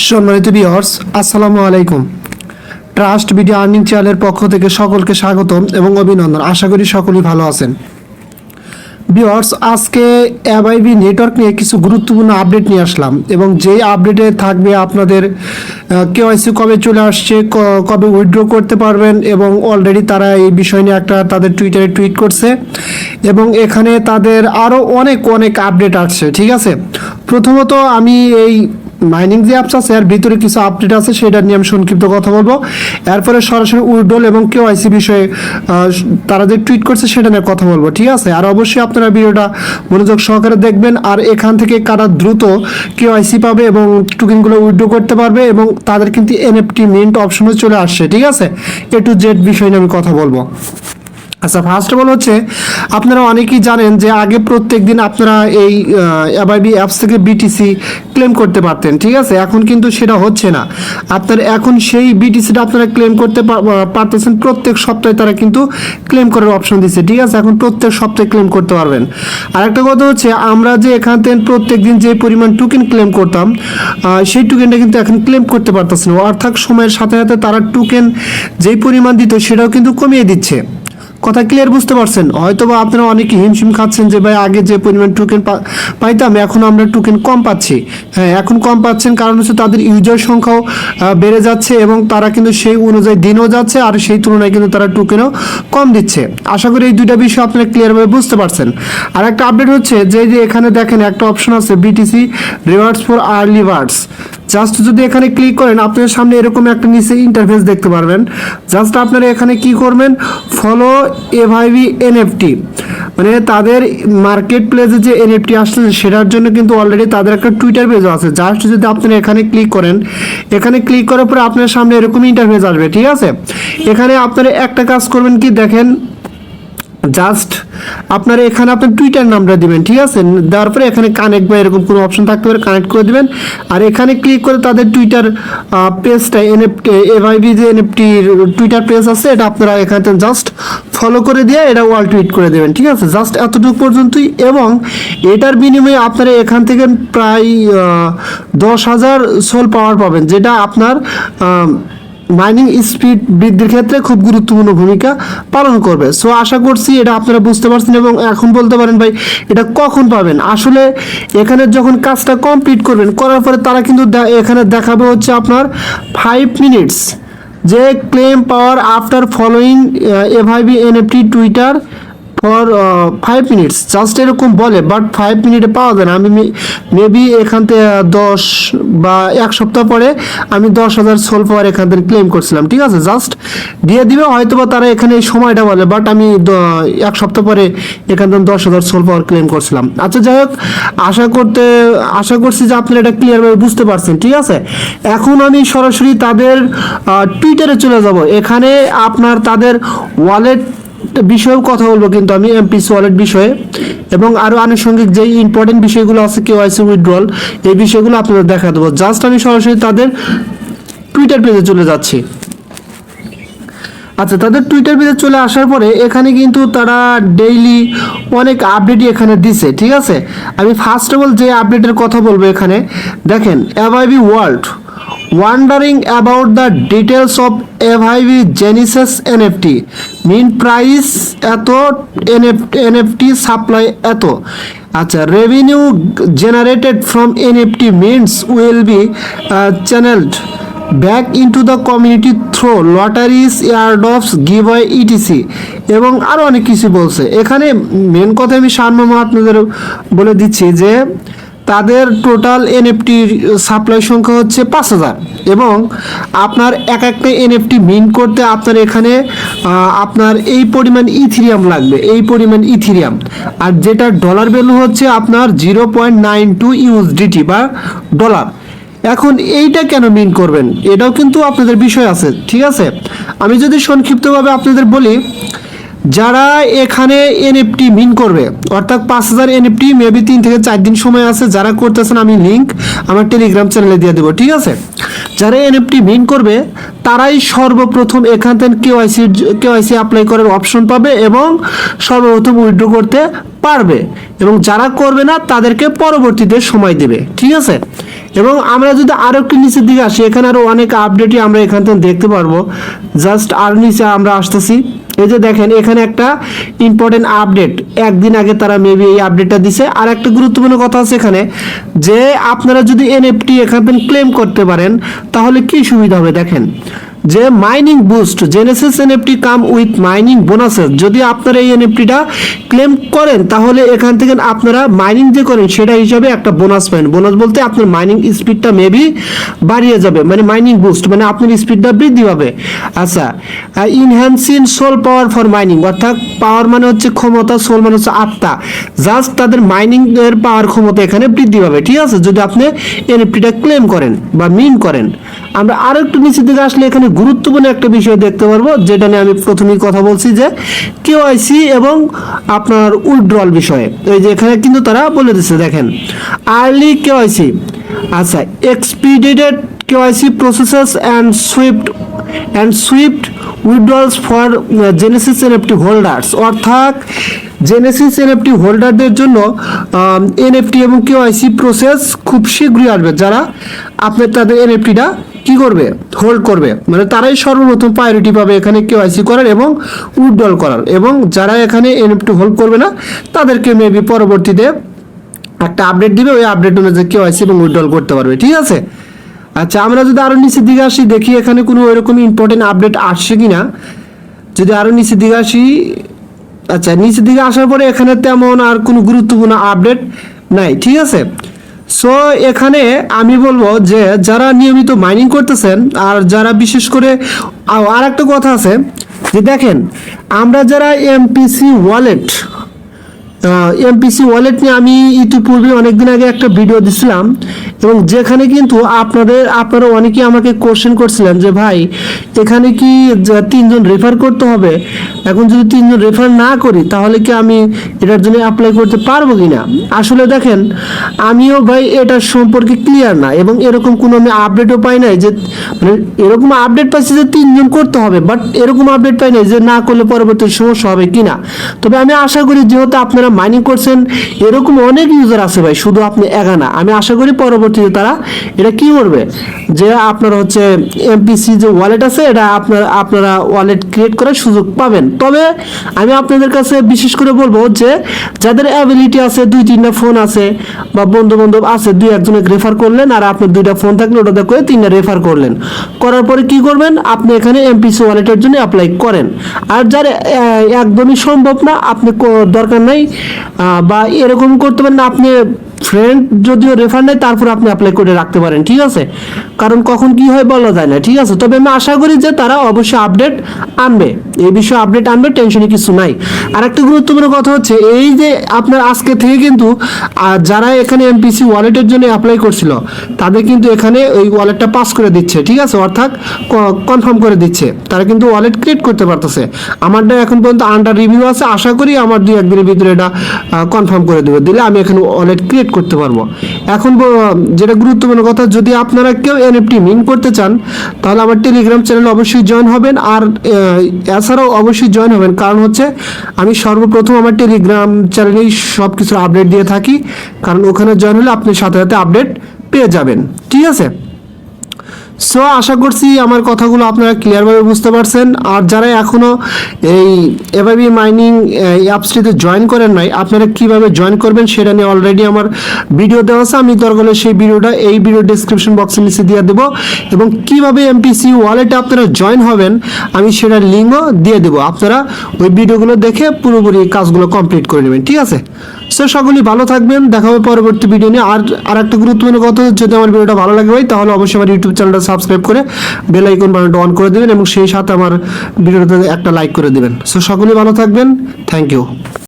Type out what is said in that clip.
সম্মানিত ভিউয়ার্স, আসসালামু আলাইকুম। ট্রাস্ট ভিডিও আর্নিং চ্যানেলের পক্ষ থেকে সকলকে স্বাগতম এবং অভিনন্দন। আশা করি সকলেই ভালো আছেন। ভিউয়ার্স, আজকে অ্যাভাইভি নেটওয়ার্ক নিয়ে কিছু গুরুত্বপূর্ণ আপডেট নিয়ে আসলাম এবং যেই আপডেটে থাকবে আপনাদের কেওয়াইসি কবে চলে আসছে, কবে উইথড্র করতে পারবেন এবং অলরেডি তারা এই বিষয় নিয়ে একটা তাদের টুইটারে টুইট করছে এবং এখানে তাদের আরও অনেক আপডেট আসছে। ঠিক আছে, প্রথমত আমি এই মাইনিং যে অ্যাপস আছে এর ভিতরে কিছু আপডেট আছে সেটা নিয়ে আমি সংক্ষিপ্ত কথা বলবো। এরপরে সরাসরি উইথড্রল এবং কেওয়াইসি বিষয়ে তারা যে টুইট করছে সেটা নিয়ে কথা বলবো। ঠিক আছে, আর অবশ্যই আপনারা ভিডিওটা মনোযোগ সহকারে দেখবেন। আর এখান থেকে কারা দ্রুত কেওয়াইসি পাবে এবং টোকেনগুলো উইথড্র করতে পারবে এবং তাদের কিন্তু এনএফটি মিন্ট অপশনও চলে আসছে। ঠিক আছে, এ টু জেড বিষয় নিয়ে আমি কথা বলবো। আচ্ছা, ফার্স্ট অফ অল হচ্ছে আপনারা অনেকেই জানেন যে আগে প্রত্যেক দিন আপনারা এই অ্যাভাইভি অ্যাপস থেকে বিটিসি ক্লেম করতে পারতেন। ঠিক আছে, এখন কিন্তু সেটা হচ্ছে না। আপনার এখন সেই বিটিসিটা আপনারা ক্লেম করতে পারতেছেন প্রত্যেক সপ্তাহে। তারা কিন্তু ক্লেম করার অপশন দিচ্ছে। ঠিক আছে, এখন প্রত্যেক সপ্তাহে ক্লেম করতে পারবেন। আরেকটা কথা হচ্ছে আমরা যে এখান থেকে প্রত্যেক দিন যে পরিমাণ টোকেন ক্লেম করতাম সেই টোকেনটা কিন্তু এখন ক্লেম করতে পারতেছে না। অর্থাৎ সময়ের সাথে সাথে তারা টোকেন যেই পরিমাণ দিত সেটাও কিন্তু কমিয়ে দিচ্ছে। কথা ক্লিয়ার বুঝতে পারছেন? হয়তো বা আপনারা অনেকে হিমশিম খাচ্ছেন যে ভাই আগে যে পরিমাণ টোকেন পাইতাম এখন আমরা টোকেন কম পাচ্ছি। হ্যাঁ, এখন কম পাচ্ছেন কারণ হচ্ছে তাদের ইউজার সংখ্যাও বেড়ে যাচ্ছে এবং তারা কিন্তু সেই অনুযায়ী দিনও যাচ্ছে আর সেই তুলনায় কিন্তু তারা টোকেনও কম দিচ্ছে। আশা করি এই দুইটা বিষয় আপনারা ক্লিয়ারভাবে বুঝতে পারছেন। আর একটা আপডেট হচ্ছে যে এখানে দেখেন একটা অপশন আছে BTC rewards for early birds. Just যদি এখানে ক্লিক করেন আপনার সামনে এরকম একটা নিচে ইন্টারফেস দেখতে পারবেন। জাস্ট আপনারা এখানে কি করবেন, ফলো অ্যাভাইভি এনএফটি, মানে তাদের মার্কেট প্লেসে যে এনএফটি আসছে সেটার জন্য কিন্তু অলরেডি তাদের একটা টুইটার পেজও আছে। জাস্ট যদি আপনারা এখানে ক্লিক করেন, এখানে ক্লিক করার পরে আপনার সামনে এরকম ইন্টারফেস আসবে। ঠিক আছে, এখানে আপনারা একটা কাজ করবেন কি দেখেন, জাস্ট আপনারা এখানে আপনার টুইটার নামটা দিবেন। ঠিক আছে, দেওয়ার পরে এখানে কানেক্ট বা এরকম কোনো অপশন থাকতে পারে, কানেক্ট করে দিবেন। আর এখানে ক্লিক করে তাদের টুইটার পেজটা এনএফটি এভাইভি যে এনএফটির টুইটার পেজ আছে এটা আপনারা এখানে জাস্ট ফলো করে দিয়ে এটা ওয়াল টুইট করে দেবেন। ঠিক আছে, জাস্ট এতটুকু পর্যন্তই। এবং এটার বিনিময়ে আপনারা এখান থেকে প্রায় 10,000 সোল পাওয়ার পাবেন, যেটা আপনার মাইনিং স্পিড বৃদ্ধির ক্ষেত্রে খুব গুরুত্বপূর্ণ ভূমিকা পালন করবে। সো আশা করছি এটা আপনারা বুঝতে পারছেন এবং এখন বলতে পারেন ভাই এটা কখন পাবেন। আসলে এখানে যখন কাজটা কমপ্লিট করবেন, করার পরে তারা কিন্তু এখানে দেখাবে হচ্ছে আপনার 5 মিনিটস যে ক্লেম পাওয়ার আফটার ফলোইং এভাইভি NFT Twitter for 5 minutes, just এরকম বলে, বাট 5 মিনিটে পাওয়া যায় না। আমি মেবি এখান থেকে 10 বা 1 সপ্তাহ পরে আমি 10,000 সোল পাওয়ার এখান থেকে ক্লেম করছিলাম। ঠিক আছে, জাস্ট দিয়ে দিবে হয়তো বা তারা এখানে এই সময়টা বলে, বাট আমি 1 সপ্তাহ পরে এখান থেকে 10,000 সোল পাওয়ার ক্লেম করছিলাম। আচ্ছা, যাই হোক, আশা করছি যে আপনারা এটা ক্লিয়ারভাবে বুঝতে পারছেন। ঠিক আছে, এখন আমি সরাসরি তাদের টুইটারে চলে যাব। এখানে আপনার তাদের ওয়ালেট বিষয়েও কথা বলবো কিন্তু আমি এমপিসি ওয়ালেট বিষয়ে এবং আরও আনুষঙ্গিক যেই ইম্পর্টেন্ট বিষয়গুলো আছে কেওয়াইসি উইথড্রল এই বিষয়গুলো আপনাদের দেখা দেবো। জাস্ট আমি সরাসরি তাদের টুইটার পেজে চলে যাচ্ছি। আচ্ছা, তাদের টুইটার পেজে চলে আসার পরে এখানে কিন্তু তারা ডেইলি অনেক আপডেটই এখানে দিছে। ঠিক আছে, আমি ফার্স্ট অফ অল যে আপডেটের কথা বলবো এখানে দেখেন, অ্যাভাইভি world wondering about the details of Avive Genesis NFT mean price এত NFT supply এত। আচ্ছা, revenue generated from NFT means will be channeled back into the community through lotteries, airdrops, giveaway etc. এবং আরও অনেক কিছু বলছে। এখানে মেন কথা আমি সামনে আপনাদের বলে দিচ্ছি যে তাদের টোটাল এনএফটির সাপ্লাই সংখ্যা হচ্ছে 5,000 এবং আপনার একটা এনএফটি মিন্ট করতে আপনার এখানে আপনার এই পরিমাণ ইথিরিয়াম লাগবে, এই পরিমাণ ইথিরিয়াম। আর যেটা ডলার ভ্যালু হচ্ছে আপনার 0.92 ইউএসডিটি বা ডলার। এখন এইটা কেন মিন করবেন এটাও কিন্তু আপনাদের বিষয় আছে। ঠিক আছে, আমি যদি সংক্ষিপ্তভাবে আপনাদের বলি, যারা এখানে এনএফটি মিন করবে অর্থাৎ 5,000 এনএফটি মেবি 3 থেকে 4 দিন সময় আছে। যারা করতেছেন আমি লিঙ্ক আমার টেলিগ্রাম চ্যানেলে দিয়ে দেবো। ঠিক আছে, যারা এনএফটি মিন করবে তারাই সর্বপ্রথম এখান থেকে কেওয়াইসি অ্যাপ্লাই করার অপশন পাবে এবং সর্বপ্রথম উইথড্র করতে পারবে এবং যারা করবে না তাদেরকে পরবর্তীতে সময় দেবে। ঠিক আছে, এবং আমরা যদি আরও একটু নিচের দিকে আসি, এখানে আরও অনেক আপডেটই আমরা এখান থেকে দেখতে পারবো। জাস্ট আর নিচে আমরা আসতেছি, এই যে দেখেন এখানে একটা ইম্পর্টেন্ট আপডেট, একদিন আগে তারা মেবি এই আপডেটটা দিছে। আর একটা গুরুত্বপূর্ণ কথা আছে এখানে, যে আপনারা যদি এনএফটি এখান থেকে ক্লেম করতে পারেন তাহলে কি সুবিধা হবে দেখেন, যে mining boost genesis NFT come with mining bonuses. যদি আপনারা এই এনএফটিটা ক্লেম করেন তাহলে এখান থেকে আপনারা মাইনিং যে করেন সেটা হিসাবে একটা বোনাস পাবেন। বোনাস বলতে আপনার মাইনিং স্পিডটা মেবি বাড়িয়ে যাবে, মানে মাইনিং বুস্ট মানে আপনার স্পিডটা বৃদ্ধি পাবে। আচ্ছা, enhancing soul power for mining, অর্থাৎ পাওয়ার মানে হচ্ছে ক্ষমতা, সোল মানে হচ্ছে আত্মা, জাস্ট তাদের মাইনিং এর পাওয়ার ক্ষমতা এখানে বৃদ্ধি পাবে। ঠিক আছে, যদি আপনি এনএফটিটা ক্লেম করেন বা মিন করেন। আমরা আরো একটু নিচের দিকে আসলে এখানে গুরুত্বপূর্ণ একটা বিষয় দেখতে পারবো, যেটা নিয়ে আমি প্রথমেই কথা বলছি, যে কেওয়াইসি এবং আপনার উইথড্রল বিষয়ে। এই যে এখানে কিন্তু তারা বলে দিচ্ছে দেখেন, আর্লি কেওয়াইসি, আচ্ছা, expedited KYC processes and swift withdrawals for Genesis NFT holders, অর্থাৎ জেনেসিস এনএফটি হোল্ডারদের জন্য এনএফটি এবং কেওয়াইসি প্রসেস খুব শীঘ্রই আসবে। যারা আপনার তাদের এনএফটিটা কি করবে, হোল্ড করবে, মানে তারাই সর্বপ্রথম প্রায়োরিটি পাবে এখানে কেওয়াইসি করার এবং উইথড্রল করার। এবং যারা এখানে এনএফটি হোল্ড করবে না তাদেরকে মেবি পরবর্তীতে একটা আপডেট দিবে, ওই আপডেট অনুযায়ী কেওয়াইসি এবং উইথড্রল করতে পারবে। ঠিক আছে, আচ্ছা, আমরা যদি আরো নিচের দিকে আসি দেখি এখানে কোনো ওইরকম ইম্পর্টেন্ট আপডেট আসছে কিনা। যদি আরো নিচের দিকে আসি, আচ্ছা, নিচের দিকে আসার পরে এখানে তেমন আর কোনো গুরুত্বপূর্ণ আপডেট নাই। ঠিক আছে, সো এখানে আমি বলবো যে যারা নিয়মিত মাইনিং করতেছেন আর যারা বিশেষ করে, আর একটা কথা আছে যে দেখেন, আমরা যারা এমপিসি ওয়ালেট নিয়ে আমি ইতিপূর্বে অনেকদিন আগে একটা ভিডিও দিছিলাম, এবং যেখানে কিন্তু আপনারা অনেকেই আমাকে কোশ্চেন করছিলেন যে ভাই এখানে কি 3 জন রেফার করতে হবে, এখন যদি 3 জন রেফার না করি তাহলে কি আমি এটার জন্য অ্যাপ্লাই করতে পারবো কিনা। আসলে দেখেন, আমিও ভাই এটার সম্পর্কে ক্লিয়ার না, এবং এরকম কোনো আমি আপডেটও পাই নাই যে, মানে এরকম আপডেট পাইছি যে 3 জন করতে হবে, বাট এরকম আপডেট পাই নাই যে না করলে পরবর্তী সমস্যা হবে কিনা। তবে আমি আশা করি যেহেতু আপনারা মাইনিং করছেন, এরকম অনেক ইউজার আছে ভাই, শুধু আপনি একা না। আমি আশা করি পরবর্তীতে তারা এটা কি করবে, যে আপনার হচ্ছে এমপিসি যে ওয়ালেট আছে এটা আপনারা ওয়ালেট ক্রিয়েট করার সুযোগ পাবেন। তবে আমি আপনাদের কাছে বিশেষ করে বলবো যে যাদের অ্যাবিলিটি আছে, 2-3টা ফোন আছে বা বন্ধু বান্ধব আছে, 2-1জনকে রেফার করলেন, আর আপনার 2টা ফোন থাকলে ওটাতে করে 3টা রেফার করলেন, করার পরে কি করবেন, আপনি এখানে এমপিসি ওয়ালেটের জন্য অ্যাপ্লাই করেন। আর যার একদমই সম্ভব না, আপনি দরকার নাই বা এরকম করতে পারেন না, আপনি ফ্রেন্ড যদিও রেফার নেয় তারপর আপনি অ্যাপ্লাই করে রাখতে পারেন। ঠিক আছে, কারণ কখন কি হয় বলা যায় না। ঠিক আছে, তবে আমি আশা করি যে তারা অবশ্যই আপডেট আনবে, এই বিষয়ে আপডেট আনবে, টেনশনে কিছু নাই। আর একটা গুরুত্বপূর্ণ কথা হচ্ছে এই যে আপনার আজকে থেকে কিন্তু যারা এখানে এমপিসি ওয়ালেটের জন্য অ্যাপ্লাই করছিল তাদের কিন্তু এখানে ওই ওয়ালেটটা পাস করে দিচ্ছে। ঠিক আছে, অর্থাৎ কনফার্ম করে দিচ্ছে, তারা কিন্তু ওয়ালেট ক্রিয়েট করতে পারতেছে। আমারটা এখন পর্যন্ত আন্ডার রিভিউ আছে, আশা করি আমার 2-1 দিনের ভিতরে এটা কনফার্ম করে দেবে, দিলে আমি এখানে ওয়ালেট ক্রিয়েট করতে পারবো। এখন যেটা গুরুত্বপূর্ণ কথা, যদি আপনারা কেউ এনএফটি মিন করতে চান তাহলে আমার টেলিগ্রাম চ্যানেল অবশ্যই জয়েন হবেন, আর এছাড়াও অবশ্যই জয়েন হবেন, কারণ হচ্ছে আমি সর্বপ্রথম আমার টেলিগ্রাম চ্যানেলেই সব কিছু আপডেট দিয়ে থাকি, কারণ ওখানে জয়েন হলে আপনি সাথে সাথে আপডেট পেয়ে যাবেন। ঠিক আছে, সো আশা করছি আমার কথাগুলো আপনারা ক্লিয়ারভাবে বুঝতে পারছেন। আর যারা এখনও এই এভাবে মাইনিং অ্যাপসটিতে জয়েন করেন নাই, আপনারা কিভাবে জয়েন করবেন সেটা নিয়ে অলরেডি আমার ভিডিও দেওয়া আছে, আমি দরকার হলে সেই ভিডিওটা এই ভিডিও ডিসক্রিপশন বক্সের নিচে দিয়ে দেবো, এবং কিভাবে এমপিসি ওয়ালেটে আপনারা জয়েন হবেন আমি সেটার লিঙ্কও দিয়ে দেবো। আপনারা ওই ভিডিওগুলো দেখে পুরোপুরি কাজগুলো কমপ্লিট করে নেবেন। ঠিক আছে, সো সকলেই ভালো থাকবেন, দেখা হবে পরবর্তী ভিডিও নিয়ে। আর একটা গুরুত্বপূর্ণ কথা, যদি আমার ভিডিওটা ভালো লাগে ভাই তাহলে অবশ্যই আমার ইউটিউব চ্যানেলটা সাবস্ক্রাইব করে বেল আইকন বাটনটা অন করে দেবেন, এবং সেই সাথে আমার ভিডিওটাতে একটা লাইক করে দেবেন। সো সকলেই ভালো থাকবেন, থ্যাংক ইউ।